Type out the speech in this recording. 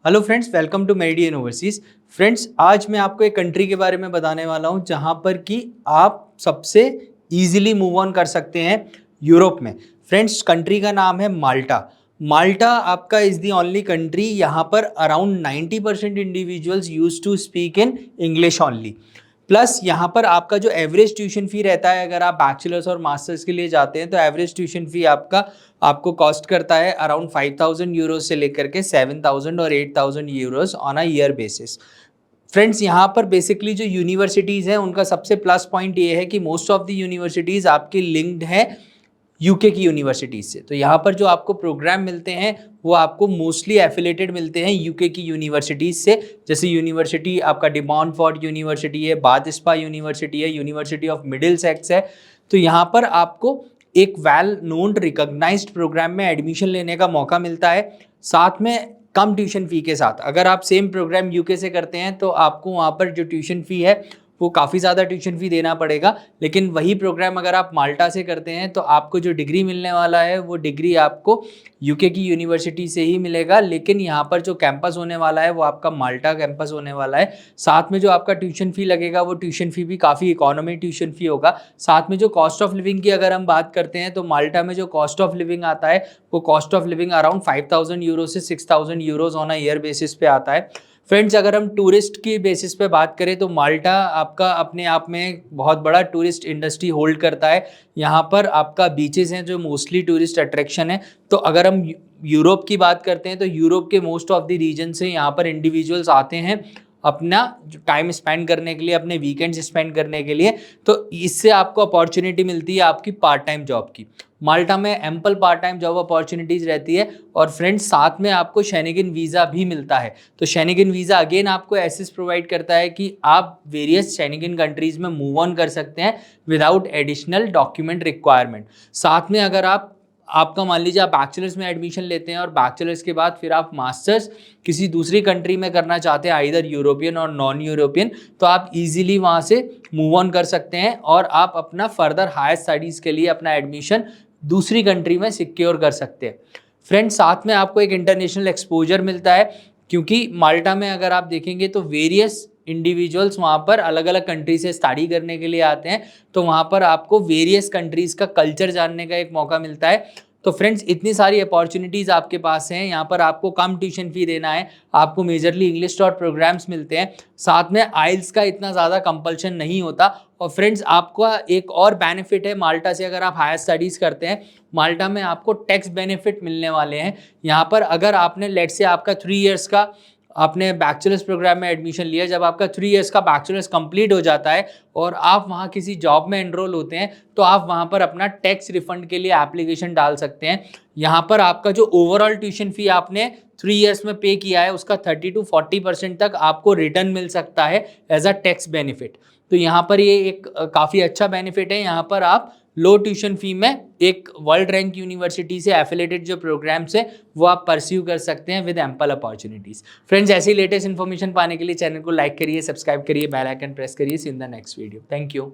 Hello friends, welcome to Meridian Overseas. Friends, आज मैं आपको एक कंट्री के बारे में बताने वाला हूं जहां पर कि आप सबसे इजीली मूव ऑन कर सकते हैं यूरोप में। फ्रेंड्स, कंट्री का नाम है माल्टा। माल्टा आपका इज द ओनली कंट्री यहाँ पर around 90% individuals use to speak in English only. Plus यहाँ पर आपका जो एवरेज ट्यूशन फी रहता है, अगर आप बैचलर्स और मास्टर्स के लिए जाते हैं तो एवरेज ट्यूशन फी आपको कॉस्ट करता है अराउंड 5,000 यूरोज से लेकर के 7,000 और 8,000 euros on a year basis. Friends, यहाँ पर बेसिकली जो यूनिवर्सिटीज़ हैं उनका सबसे प्लस पॉइंट ये है कि मोस्ट ऑफ द यूनिवर्सिटीज़ आपकी लिंक्ड है यूके की यूनिवर्सिटीज़ से। तो यहाँ पर जो आपको प्रोग्राम मिलते हैं वो आपको मोस्टली एफिलेटेड मिलते हैं यूके की यूनिवर्सिटीज़ से। जैसे यूनिवर्सिटी आपका डी मॉन्टफोर्ट यूनिवर्सिटी है, बाथिस्पा यूनिवर्सिटी है, यूनिवर्सिटी ऑफ मिडिलसेक्स है। तो यहाँ पर आपको एक वेल नोन रिकॉग्नाइज्ड प्रोग्राम में एडमिशन लेने का मौका मिलता है, साथ में कम ट्यूशन फी के साथ। अगर आप सेम प्रोग्राम यूके से करते हैं तो आपको वहाँ पर जो ट्यूशन फी है वो काफ़ी ज़्यादा ट्यूशन फी देना पड़ेगा, लेकिन वही प्रोग्राम अगर आप माल्टा से करते हैं तो आपको जो डिग्री मिलने वाला है वो डिग्री आपको यूके की यूनिवर्सिटी से ही मिलेगा। लेकिन यहाँ पर जो कैंपस होने वाला है वो आपका माल्टा कैंपस होने वाला है। साथ में जो आपका ट्यूशन फी लगेगा वो ट्यूशन फी भी काफ़ी इकोनॉमी ट्यूशन फी होगा। साथ में जो कॉस्ट ऑफ लिविंग की अगर हम बात करते हैं तो माल्टा में जो कॉस्ट ऑफ लिविंग आता है वो cost of living around 5,000 euro से 6,000 euros on a year basis पे आता है। फ्रेंड्स, अगर हम टूरिस्ट की बेसिस पे बात करें तो माल्टा आपका अपने आप में बहुत बड़ा टूरिस्ट इंडस्ट्री होल्ड करता है। यहाँ पर आपका बीचेस हैं जो मोस्टली टूरिस्ट अट्रैक्शन है। तो अगर हम यूरोप की बात करते हैं तो यूरोप के मोस्ट ऑफ द रीजन से यहाँ पर इंडिविजुअल्स आते हैं अपना टाइम स्पेंड करने के लिए, अपने वीकेंड्स स्पेंड करने के लिए। तो इससे आपको अपॉर्चुनिटी मिलती है आपकी पार्ट टाइम जॉब की। माल्टा में ample part time job opportunities रहती है। और फ्रेंड्स, साथ में आपको शेनिगन वीज़ा भी मिलता है। तो शेनिगन वीज़ा अगेन आपको एसेस प्रोवाइड करता है कि आप वेरियस शेनिगन कंट्रीज़ में मूव ऑन कर सकते हैं विदाउट एडिशनल डॉक्यूमेंट रिक्वायरमेंट। साथ में अगर आपका मान लीजिए आप बैचलर्स में एडमिशन लेते हैं और बैचलर्स के बाद फिर आप मास्टर्स किसी दूसरी कंट्री में करना चाहते हैं, आइदर यूरोपियन और नॉन यूरोपियन, तो आप इजीली वहाँ से मूव ऑन कर सकते हैं और आप अपना फर्दर हायर स्टडीज़ के लिए अपना एडमिशन दूसरी कंट्री में सिक्योर कर सकते हैं। फ्रेंड्स, साथ में आपको एक इंटरनेशनल एक्सपोजर मिलता है, क्योंकि माल्टा में अगर आप देखेंगे तो वेरियस इंडिविजुअल्स वहाँ पर अलग अलग कंट्री से स्टडी करने के लिए आते हैं। तो वहाँ पर आपको वेरियस कंट्रीज़ का कल्चर जानने का एक मौका मिलता है। तो फ्रेंड्स, इतनी सारी अपॉर्चुनिटीज़ आपके पास हैं। यहाँ पर आपको कम ट्यूशन फी देना है, आपको मेजरली इंग्लिश डॉट प्रोग्राम्स मिलते हैं, साथ में आइल्स का इतना ज़्यादा कंपल्शन नहीं होता। और फ्रेंड्स, आपका एक और बेनिफिट है माल्टा से, अगर आप हायर स्टडीज़ करते हैं माल्टा में आपको टैक्स बेनिफिट मिलने वाले हैं। यहाँ पर अगर आपने लेट से आपका 3 इयर्स का आपने बैचलर्स प्रोग्राम में एडमिशन लिया, जब आपका 3 इयर्स का बैचलर्स कंप्लीट हो जाता है और आप वहाँ किसी जॉब में एनरोल होते हैं तो आप वहाँ पर अपना टैक्स रिफंड के लिए एप्लीकेशन डाल सकते हैं। यहाँ पर आपका जो ओवरऑल ट्यूशन फी आपने 3 इयर्स में पे किया है उसका 30 to 40% तक आपको रिटर्न मिल सकता है एज अ टैक्स बेनिफिट। तो यहाँ पर ये एक काफ़ी अच्छा बेनिफिट है। यहाँ पर आप लो ट्यूशन फी में एक वर्ल्ड रैंक यूनिवर्सिटी से एफिलेटेड जो प्रोग्राम्स है वो आप परस्यू कर सकते हैं विद एम्पल अपॉर्चुनिटीज़। फ्रेंड्स, ऐसी लेटेस्ट इन्फॉर्मेशन पाने के लिए चैनल को लाइक करिए, सब्सक्राइब करिए, बेल आइकन प्रेस करिए। See in the next video. Thank you.